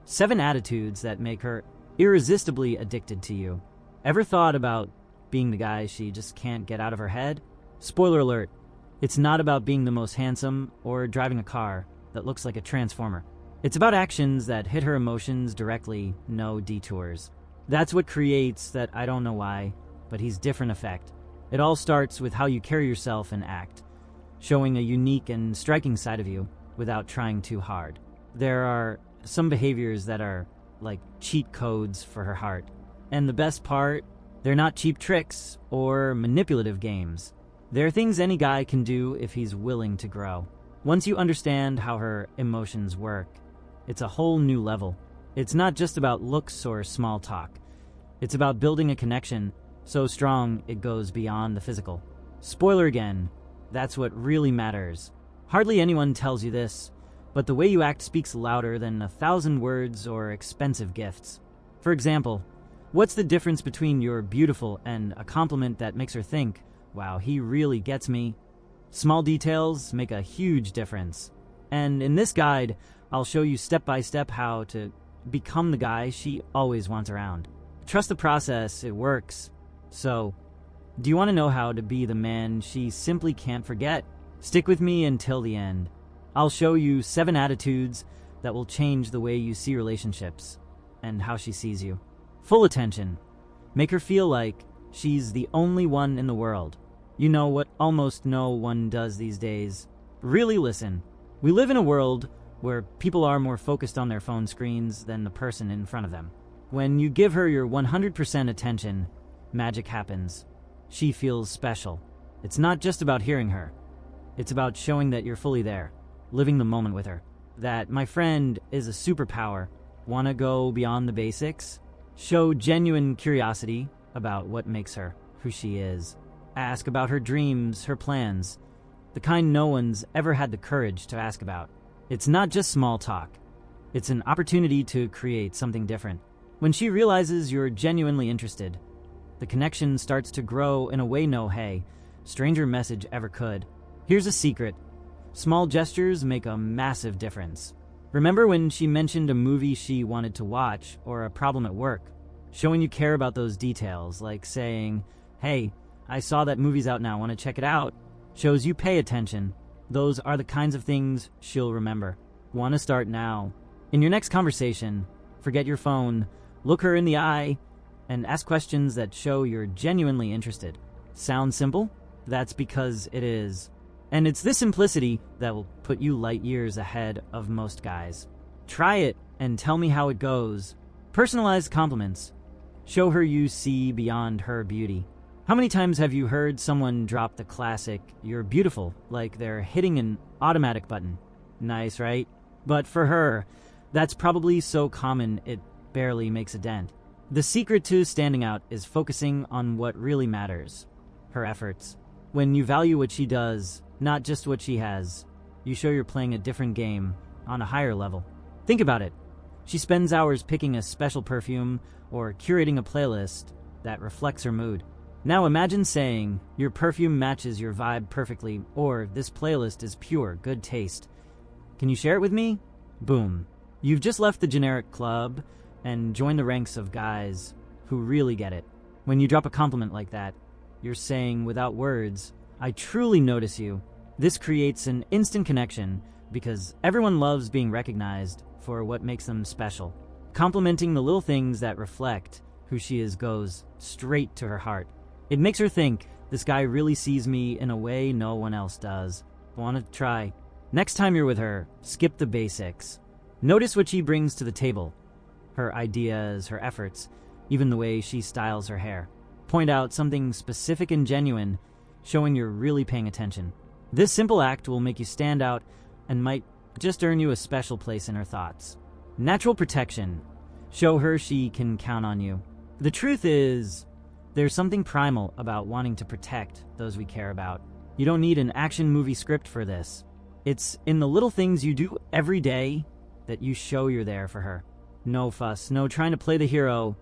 7 attitudes that make her irresistibly addicted to you. Ever thought about being the guy she just can't get out of her head? Spoiler alert, it's not about being the most handsome or driving a car that looks like a transformer. It's about actions that hit her emotions directly, no detours. That's what creates that I don't know why, but he's different effect. It all starts with how you carry yourself and act, showing a unique and striking side of you without trying too hard. There are some behaviors that are like cheat codes for her heart. And the best part, they're not cheap tricks or manipulative games. They're things any guy can do if he's willing to grow. Once you understand how her emotions work, it's a whole new level. It's not just about looks or small talk. It's about building a connection so strong it goes beyond the physical. Spoiler again, that's what really matters. Hardly anyone tells you this, but the way you act speaks louder than 1,000 words or expensive gifts. For example, what's the difference between you're beautiful and a compliment that makes her think, wow, he really gets me? Small details make a huge difference. And in this guide, I'll show you step by step how to become the guy she always wants around. Trust the process, it works. So, do you want to know how to be the man she simply can't forget? Stick with me until the end. I'll show you 7 attitudes that will change the way you see relationships and how she sees you. Full attention. Make her feel like she's the only one in the world. You know what almost no one does these days. Really listen. We live in a world where people are more focused on their phone screens than the person in front of them. When you give her your 100% attention, magic happens. She feels special. It's not just about hearing her. It's about showing that you're fully there, living the moment with her. That, my friend, is a superpower. Want to go beyond the basics? Show genuine curiosity about what makes her who she is. Ask about her dreams, her plans, the kind no one's ever had the courage to ask about. It's not just small talk. It's an opportunity to create something different. When she realizes you're genuinely interested, the connection starts to grow in a way no stranger message ever could. Here's a secret. Small gestures make a massive difference. Remember when she mentioned a movie she wanted to watch or a problem at work? Showing you care about those details, like saying, hey, I saw that movie's out now, want to check it out, shows you pay attention. Those are the kinds of things she'll remember. Want to start now. In your next conversation, forget your phone, look her in the eye, and ask questions that show you're genuinely interested. Sound simple? That's because it is. And it's this simplicity that will put you light years ahead of most guys. Try it and tell me how it goes. Personalized compliments. Show her you see beyond her beauty. How many times have you heard someone drop the classic, "You're beautiful," like they're hitting an automatic button? Nice, right? But for her, that's probably so common it barely makes a dent. The secret to standing out is focusing on what really matters. Her efforts. When you value what she does, not just what she has, you show you're playing a different game on a higher level. Think about it. She spends hours picking a special perfume or curating a playlist that reflects her mood. Now imagine saying, your perfume matches your vibe perfectly, or this playlist is pure good taste. Can you share it with me? Boom. You've just left the generic club and joined the ranks of guys who really get it. When you drop a compliment like that, you're saying without words, I truly notice you. This creates an instant connection because everyone loves being recognized for what makes them special. Complimenting the little things that reflect who she is goes straight to her heart. It makes her think, this guy really sees me in a way no one else does. Want to try? Next time you're with her, skip the basics. Notice what she brings to the table. Her ideas, her efforts, even the way she styles her hair. Point out something specific and genuine, showing you're really paying attention. This simple act will make you stand out and might just earn you a special place in her thoughts. Natural protection. Show her she can count on you. The truth is, there's something primal about wanting to protect those we care about. You don't need an action movie script for this. It's in the little things you do every day that you show you're there for her. No fuss, no trying to play the hero,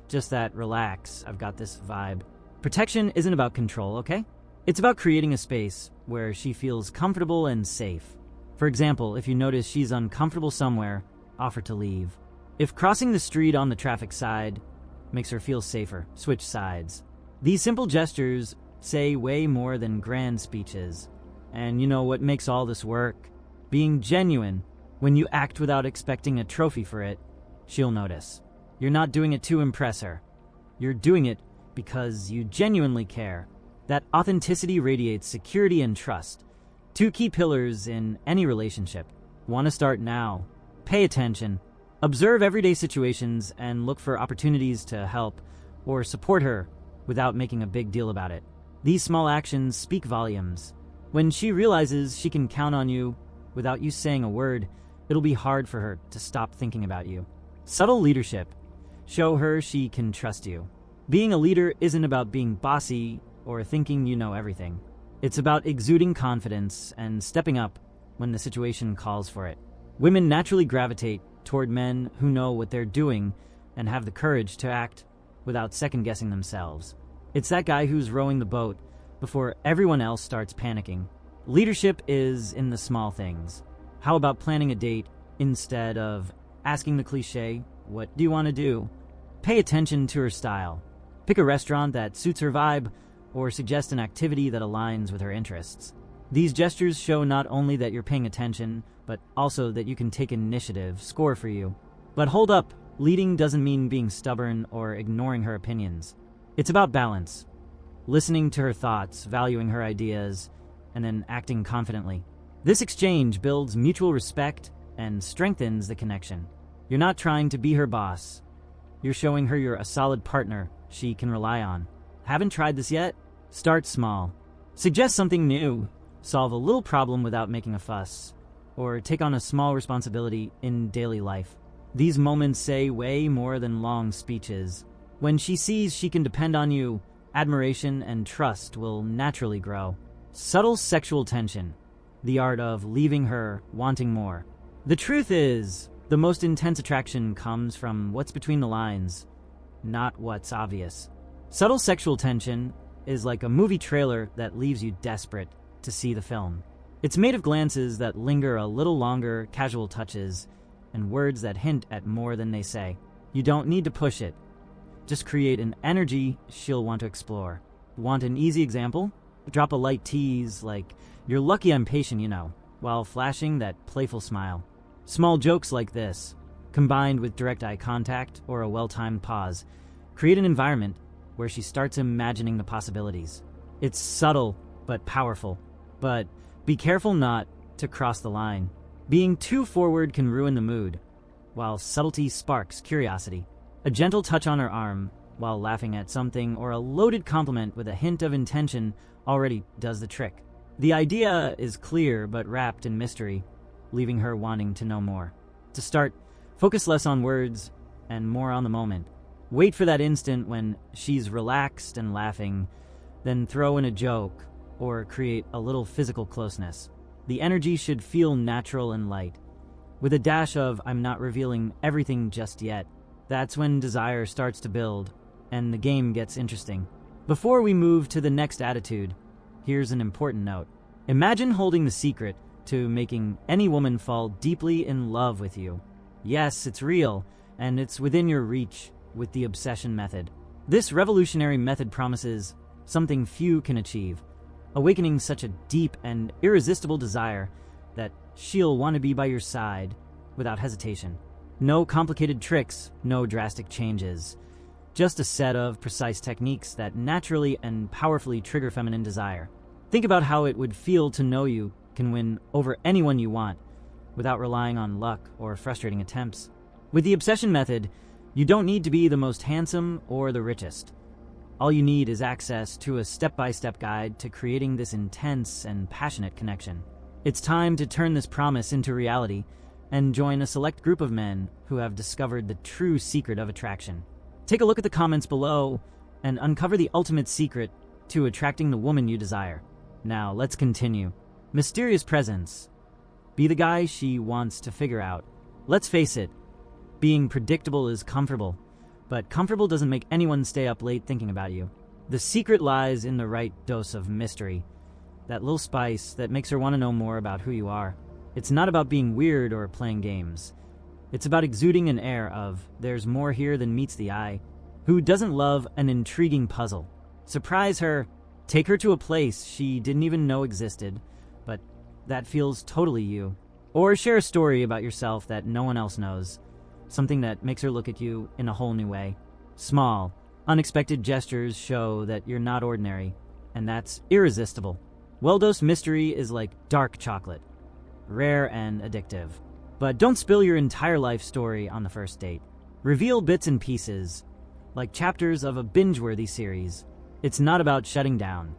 just that relax, I've got this vibe. Protection isn't about control, okay? It's about creating a space where she feels comfortable and safe. For example, if you notice she's uncomfortable somewhere, offer to leave. If crossing the street on the traffic side makes her feel safer, switch sides. These simple gestures say way more than grand speeches. And you know what makes all this work? Being genuine. When you act without expecting a trophy for it, she'll notice. You're not doing it to impress her. You're doing it because you genuinely care. That authenticity radiates security and trust. Two key pillars in any relationship. Want to start now? Pay attention. Observe everyday situations and look for opportunities to help or support her without making a big deal about it. These small actions speak volumes. When she realizes she can count on you without you saying a word, it'll be hard for her to stop thinking about you. Subtle leadership. Show her she can trust you. Being a leader isn't about being bossy or thinking you know everything. It's about exuding confidence and stepping up when the situation calls for it. Women naturally gravitate toward men who know what they're doing and have the courage to act without second-guessing themselves. It's that guy who's rowing the boat before everyone else starts panicking. Leadership is in the small things. How about planning a date instead of asking the cliche, "What do you want to do?" Pay attention to her style. Pick a restaurant that suits her vibe or suggest an activity that aligns with her interests. These gestures show not only that you're paying attention, but also that you can take initiative, score for you. But hold up, leading doesn't mean being stubborn or ignoring her opinions. It's about balance. Listening to her thoughts, valuing her ideas, and then acting confidently. This exchange builds mutual respect and strengthens the connection. You're not trying to be her boss. You're showing her you're a solid partner she can rely on. Haven't tried this yet? Start small. Suggest something new. Solve a little problem without making a fuss. Or take on a small responsibility in daily life. These moments say way more than long speeches. When she sees she can depend on you, admiration and trust will naturally grow. Subtle sexual tension. The art of leaving her wanting more. The truth is, the most intense attraction comes from what's between the lines, not what's obvious. Subtle sexual tension is like a movie trailer that leaves you desperate to see the film. It's made of glances that linger a little longer, casual touches, and words that hint at more than they say. You don't need to push it. Just create an energy she'll want to explore. Want an easy example? Drop a light tease like, "You're lucky I'm patient, you know," while flashing that playful smile. Small jokes like this, combined with direct eye contact or a well-timed pause, create an environment where she starts imagining the possibilities. It's subtle but powerful, but be careful not to cross the line. Being too forward can ruin the mood, while subtlety sparks curiosity. A gentle touch on her arm while laughing at something or a loaded compliment with a hint of intention already does the trick. The idea is clear but wrapped in mystery, leaving her wanting to know more. To start, focus less on words and more on the moment. Wait for that instant when she's relaxed and laughing, then throw in a joke or create a little physical closeness. The energy should feel natural and light, with a dash of "I'm not revealing everything just yet." That's when desire starts to build, and the game gets interesting. Before we move to the next attitude, here's an important note. Imagine holding the secret to making any woman fall deeply in love with you. Yes, it's real, and it's within your reach with the obsession method. This revolutionary method promises something few can achieve, awakening such a deep and irresistible desire that she'll want to be by your side without hesitation. No complicated tricks, no drastic changes. Just a set of precise techniques that naturally and powerfully trigger feminine desire. Think about how it would feel to know you can win over anyone you want without relying on luck or frustrating attempts. With the obsession method, you don't need to be the most handsome or the richest. All you need is access to a step-by-step guide to creating this intense and passionate connection. It's time to turn this promise into reality and join a select group of men who have discovered the true secret of attraction. Take a look at the comments below and uncover the ultimate secret to attracting the woman you desire. Now, let's continue. Mysterious presence. Be the guy she wants to figure out. Let's face it, being predictable is comfortable, but comfortable doesn't make anyone stay up late thinking about you. The secret lies in the right dose of mystery, that little spice that makes her want to know more about who you are. It's not about being weird or playing games. It's about exuding an air of, there's more here than meets the eye. Who doesn't love an intriguing puzzle? Surprise her, take her to a place she didn't even know existed, but that feels totally you. Or share a story about yourself that no one else knows, something that makes her look at you in a whole new way. Small, unexpected gestures show that you're not ordinary, and that's irresistible. Well-dosed mystery is like dark chocolate, rare and addictive. But don't spill your entire life story on the first date. Reveal bits and pieces, like chapters of a binge-worthy series. It's not about shutting down.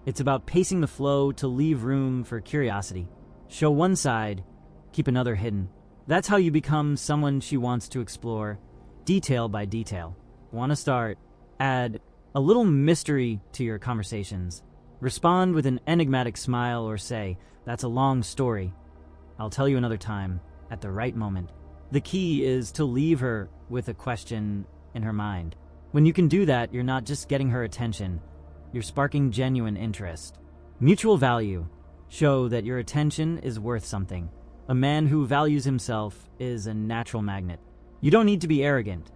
It's about pacing the flow to leave room for curiosity. Show one side, keep another hidden. That's how you become someone she wants to explore, detail by detail. Want to start? Add a little mystery to your conversations. Respond with an enigmatic smile or say, "That's a long story. I'll tell you another time," at the right moment. The key is to leave her with a question in her mind. When you can do that, you're not just getting her attention, you're sparking genuine interest. Mutual value. Show that your attention is worth something. A man who values himself is a natural magnet. You don't need to be arrogant.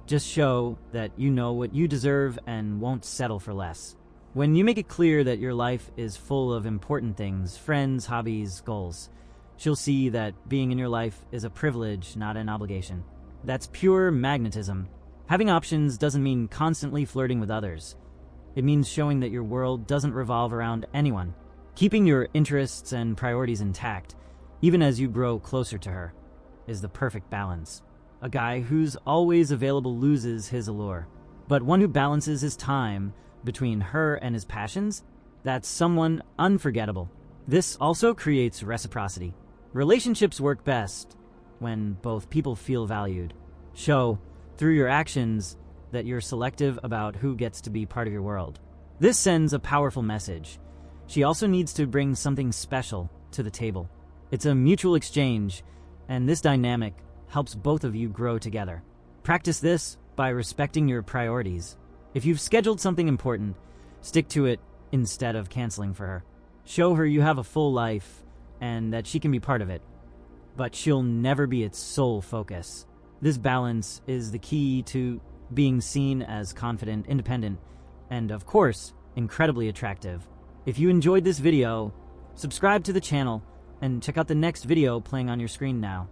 Just show that you know what you deserve and won't settle for less. When you make it clear that your life is full of important things, friends, hobbies, goals, she'll see that being in your life is a privilege, not an obligation. That's pure magnetism. Having options doesn't mean constantly flirting with others. It means showing that your world doesn't revolve around anyone. Keeping your interests and priorities intact, even as you grow closer to her, is the perfect balance. A guy who's always available loses his allure, but one who balances his time between her and his passions, that's someone unforgettable. This also creates reciprocity. Relationships work best when both people feel valued. Show, through your actions, that you're selective about who gets to be part of your world. This sends a powerful message. She also needs to bring something special to the table. It's a mutual exchange, and this dynamic helps both of you grow together. Practice this by respecting your priorities. If you've scheduled something important, stick to it instead of canceling for her. Show her you have a full life and that she can be part of it, but she'll never be its sole focus. This balance is the key to being seen as confident, independent, and of course, incredibly attractive. If you enjoyed this video, subscribe to the channel and check out the next video playing on your screen now.